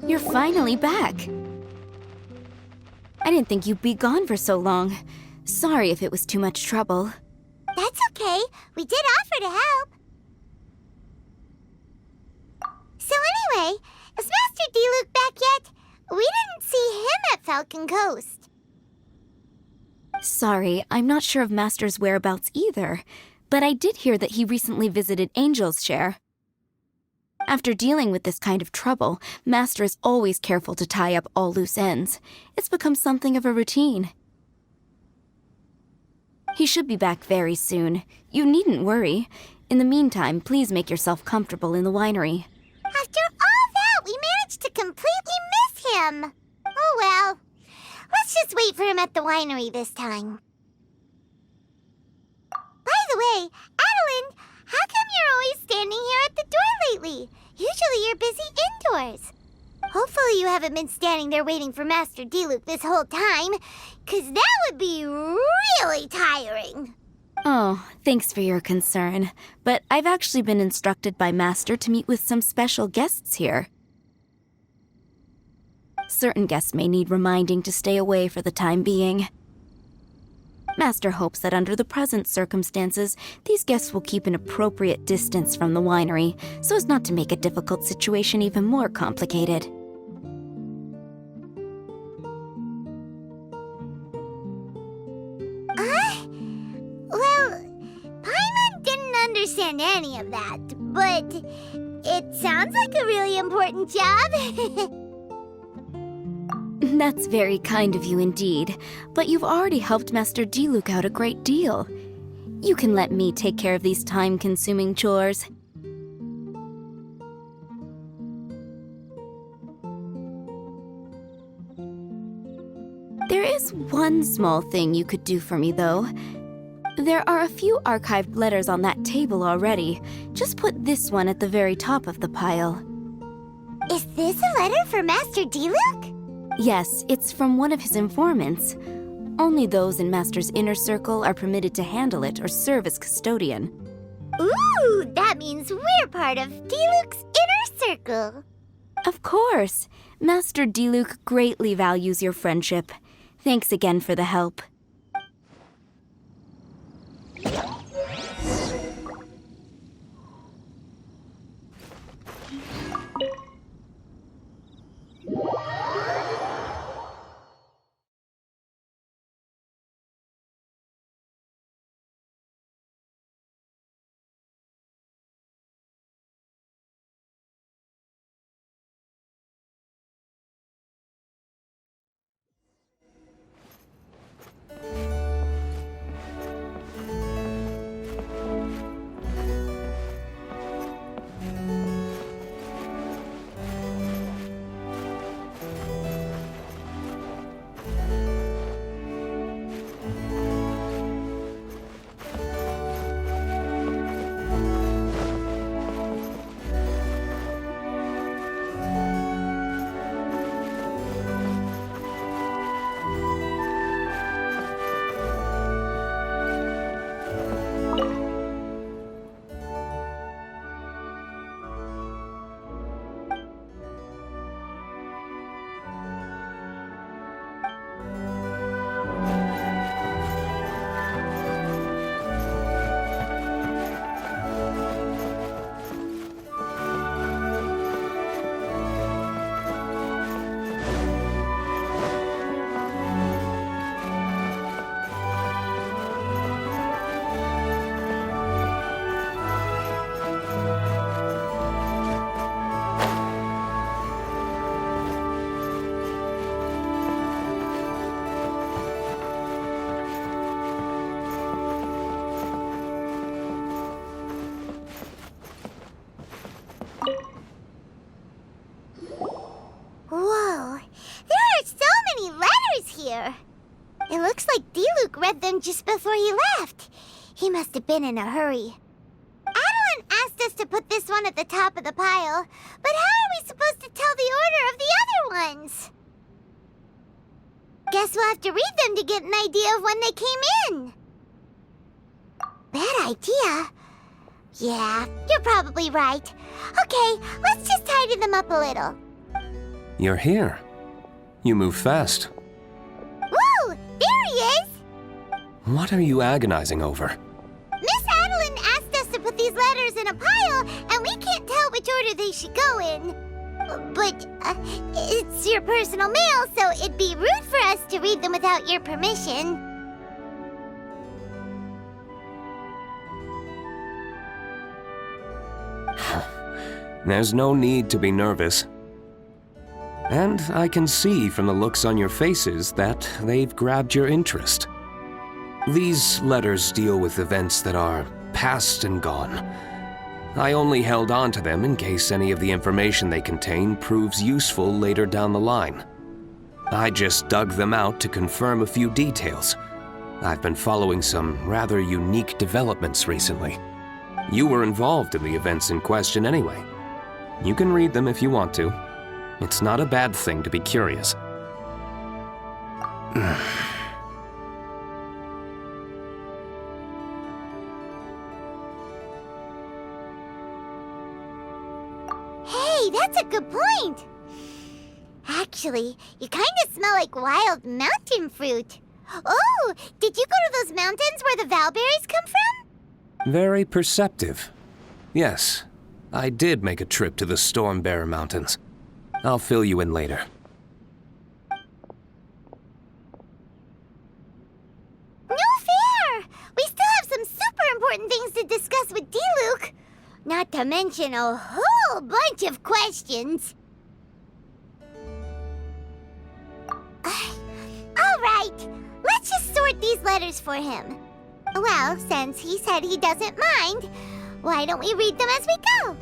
You're finally back. I didn't think you'd be gone for so long. Sorry if it was too much trouble. That's okay. We did offer to help. So anyway, is Master Diluc back yet? We didn't see him at Falcon Coast. Sorry, I'm not sure of Master's whereabouts either, but I did hear that he recently visited Angel's Share. After dealing with this kind of trouble, Master is always careful to tie up all loose ends. It's become something of a routine. He should be back very soon. You needn't worry. In the meantime, please make yourself comfortable in the winery. After all that, we managed to completely miss him. Oh well. Let's just wait for him at the winery this time. By the way, Adeline, how come you're always standing here at the door lately? Usually you're busy indoors. Hopefully you haven't been standing there waiting for Master Diluc this whole time, 'cause that would be really tiring. Oh, thanks for your concern. But I've actually been instructed by Master to meet with some special guests here. Certain guests may need reminding to stay away for the time being. Master hopes that under the present circumstances, these guests will keep an appropriate distance from the winery, so as not to make a difficult situation even more complicated. Well, Paimon didn't understand any of that, but it sounds like a really important job. That's very kind of you indeed, but you've already helped Master Diluc out a great deal. You can let me take care of these time-consuming chores. There is one small thing you could do for me, though. There are a few archived letters on that table already. Just put this one at the very top of the pile. Is this a letter for Master Diluc? Yes, it's from one of his informants. Only those in Master's inner circle are permitted to handle it or serve as custodian. Ooh, that means we're part of Diluc's inner circle. Of course. Master Diluc greatly values your friendship. Thanks again for the help. Whoa, there are so many letters here. It looks like Diluc read them just before he left. He must have been in a hurry. Adeline asked us to put this one at the top of the pile, but how are we supposed to tell the order of the other ones? Guess we'll have to read them to get an idea of when they came in. Bad idea. Yeah, you're probably right. Okay, let's just tidy them up a little. You're here. You move fast. Woo! There he is! What are you agonizing over? Miss Adeline asked us to put these letters in a pile, and we can't tell which order they should go in. But, it's your personal mail, so it'd be rude for us to read them without your permission. There's no need to be nervous. And I can see from the looks on your faces that they've grabbed your interest. These letters deal with events that are past and gone. I only held on to them in case any of the information they contain proves useful later down the line. I just dug them out to confirm a few details. I've been following some rather unique developments recently. You were involved in the events in question anyway. You can read them if you want to. It's not a bad thing to be curious. Hey, that's a good point! Actually, you kind of smell like wild mountain fruit. Oh, did you go to those mountains where the valberries come from? Very perceptive. Yes, I did make a trip to the Stormbearer Mountains. I'll fill you in later. No fair! We still have some super important things to discuss with Diluc. Not to mention a whole bunch of questions. All right, let's just sort these letters for him. Well, since he said he doesn't mind, why don't we read them as we go?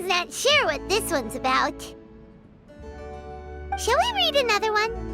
Not sure what this one's about. Shall we read another one?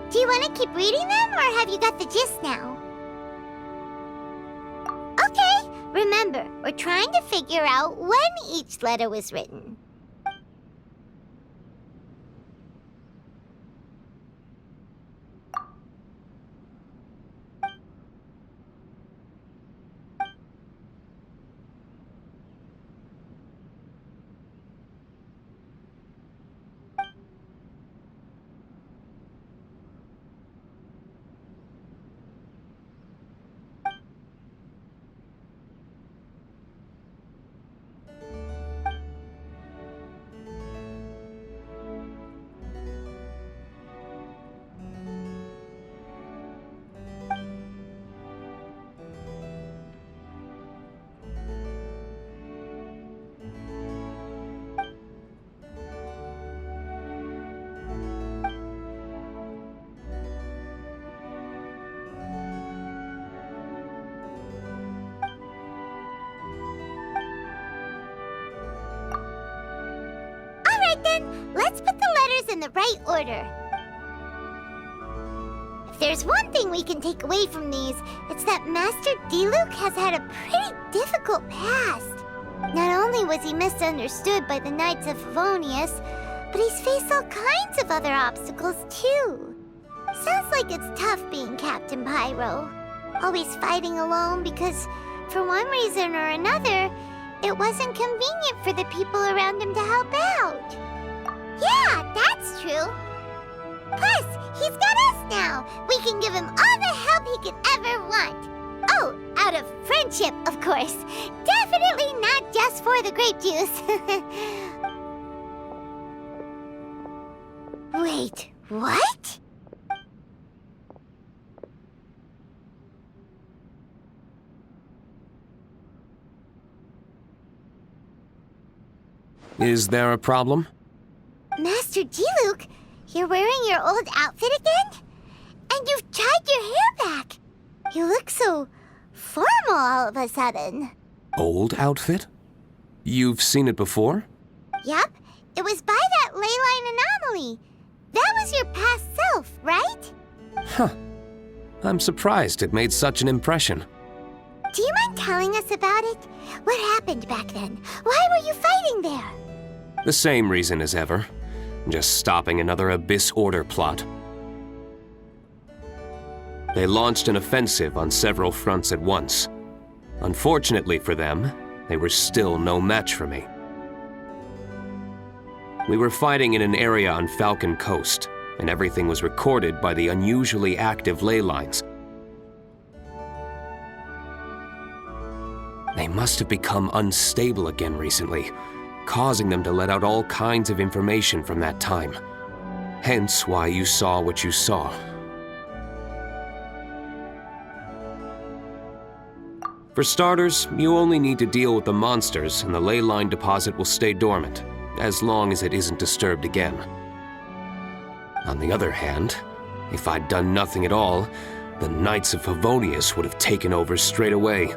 Do you want to keep reading them, or have you got the gist now? Okay, remember, we're trying to figure out when each letter was written. then, let's put the letters in the right order. If there's one thing we can take away from these, it's that Master Diluc has had a pretty difficult past. Not only was he misunderstood by the Knights of Favonius, but he's faced all kinds of other obstacles too. Sounds like it's tough being Captain Pyro. Always fighting alone because, for one reason or another, it wasn't convenient for the people around him to help out. Yeah, that's true. Plus, he's got us now. We can give him all the help he could ever want. Oh, out of friendship, of course. Definitely not just for the grape juice. Wait, what? Is there a problem? Master Diluc, you're wearing your old outfit again? And you've tied your hair back. You look so formal all of a sudden. Old outfit? You've seen it before? Yup, it was by that ley line anomaly. That was your past self, right? Huh. I'm surprised it made such an impression. Do you mind telling us about it? What happened back then? Why were you fighting there? The same reason as ever. Just stopping another Abyss Order plot. They launched an offensive on several fronts at once. Unfortunately for them, they were still no match for me. We were fighting in an area on Falcon Coast, and everything was recorded by the unusually active ley lines. They must have become unstable again recently, causing them to let out all kinds of information from that time. Hence why you saw what you saw. For starters, you only need to deal with the monsters and the ley line deposit will stay dormant, as long as it isn't disturbed again. On the other hand, if I'd done nothing at all, the Knights of Favonius would have taken over straight away.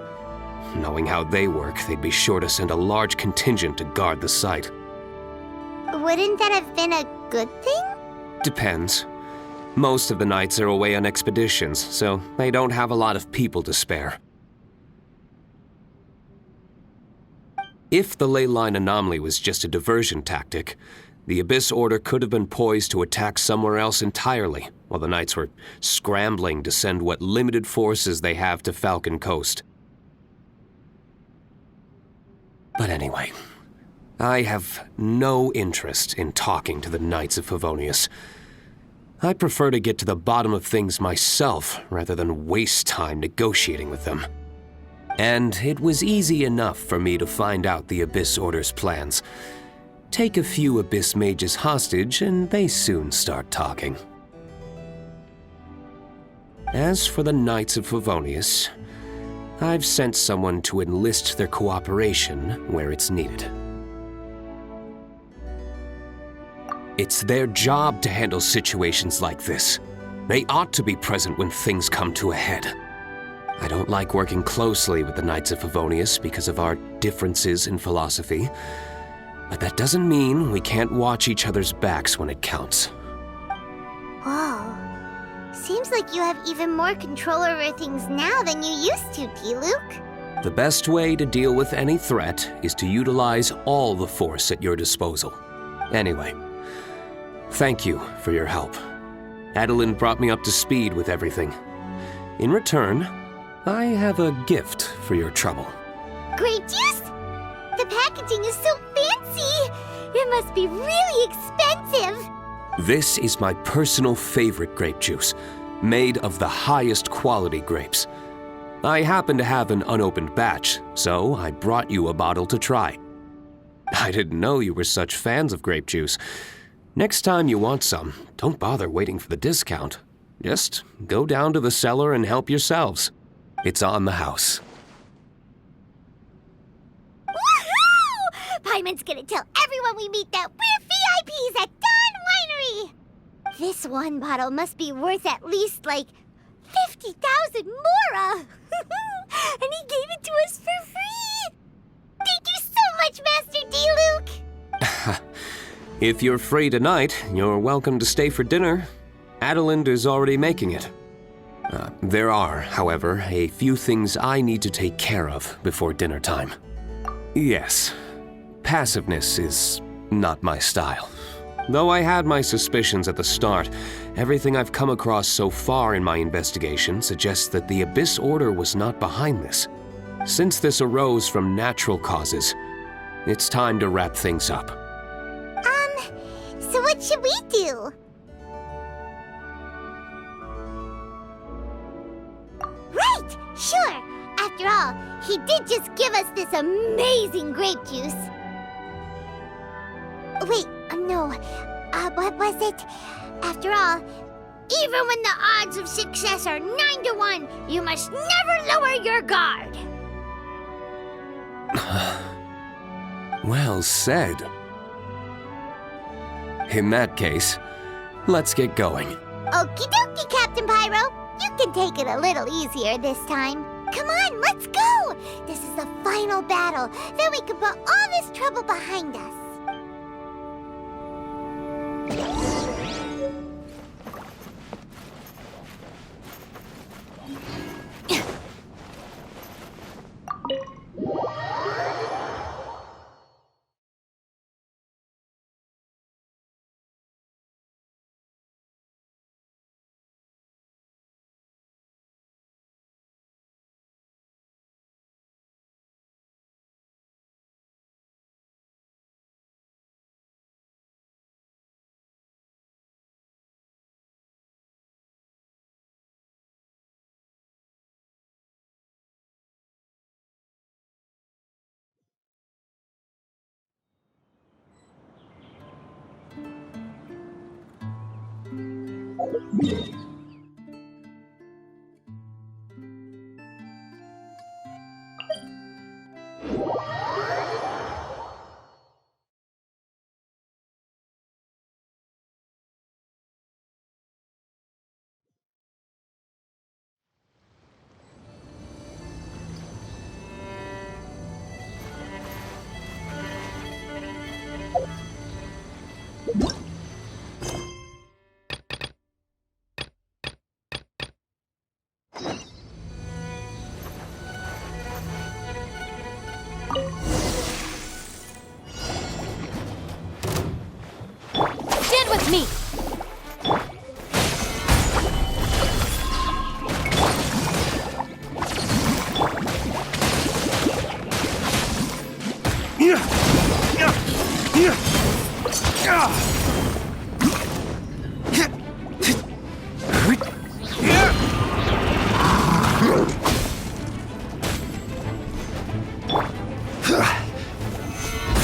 Knowing how they work, they'd be sure to send a large contingent to guard the site. Wouldn't that have been a good thing? Depends. Most of the knights are away on expeditions, so they don't have a lot of people to spare. If the ley line anomaly was just a diversion tactic, the Abyss Order could have been poised to attack somewhere else entirely, while the knights were scrambling to send what limited forces they have to Falcon Coast. But anyway, I have no interest in talking to the Knights of Favonius. I prefer to get to the bottom of things myself rather than waste time negotiating with them. And it was easy enough for me to find out the Abyss Order's plans. Take a few Abyss mages hostage and they soon start talking. As for the Knights of Favonius, I've sent someone to enlist their cooperation where it's needed. It's their job to handle situations like this. They ought to be present when things come to a head. I don't like working closely with the Knights of Favonius because of our differences in philosophy, but that doesn't mean we can't watch each other's backs when it counts. Whoa. Seems like you have even more control over things now than you used to, Diluc. The best way to deal with any threat is to utilize all the force at your disposal. Anyway, thank you for your help. Adeline brought me up to speed with everything. In return, I have a gift for your trouble. Grape juice? The packaging is so fancy! It must be really expensive! This is my personal favorite grape juice, made of the highest quality grapes. I happen to have an unopened batch, so I brought you a bottle to try. I didn't know you were such fans of grape juice. Next time you want some, don't bother waiting for the discount. Just go down to the cellar and help yourselves. It's on the house. Woohoo! Paimon's gonna tell everyone we meet that we're VIPs at Dawn Winery! This one bottle must be worth at least, like, 50,000 mora! And he gave it to us for free! Thank you so much, Master Diluc! If you're free tonight, you're welcome to stay for dinner. Adelind is already making it. There are, however, a few things I need to take care of before dinner time. Yes, passiveness is not my style. Though I had my suspicions at the start, everything I've come across so far in my investigation suggests that the Abyss Order was not behind this. Since this arose from natural causes, it's time to wrap things up. So what should we do? Right! Sure! After all, he did just give us this amazing grape juice. Wait, no. What was it? After all, even when the odds of success are 9 to 1, you must never lower your guard. Well said. In that case, let's get going. Okie dokie, Captain Pyro. You can take it a little easier this time. Come on, let's go! This is the final battle. Then we can put all this trouble behind us. Stand with me!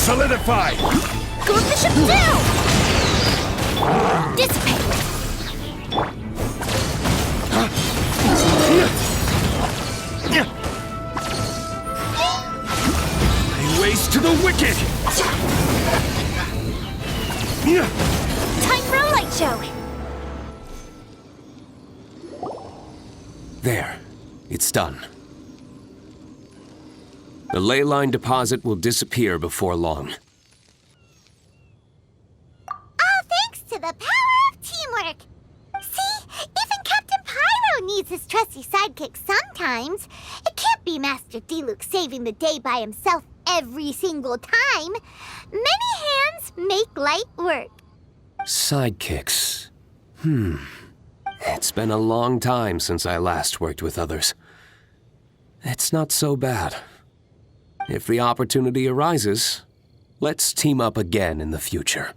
Solidify! Go with the ship down! Dissipate! Lay waste to the wicked! Time for a light show! There, it's done. The ley line deposit will disappear before long. All thanks to the power of teamwork. See, even Captain Pyro needs his trusty sidekick sometimes. It can't be Master Diluc saving the day by himself every single time. Many hands make light work. Sidekicks. It's been a long time since I last worked with others. It's not so bad. If the opportunity arises, let's team up again in the future.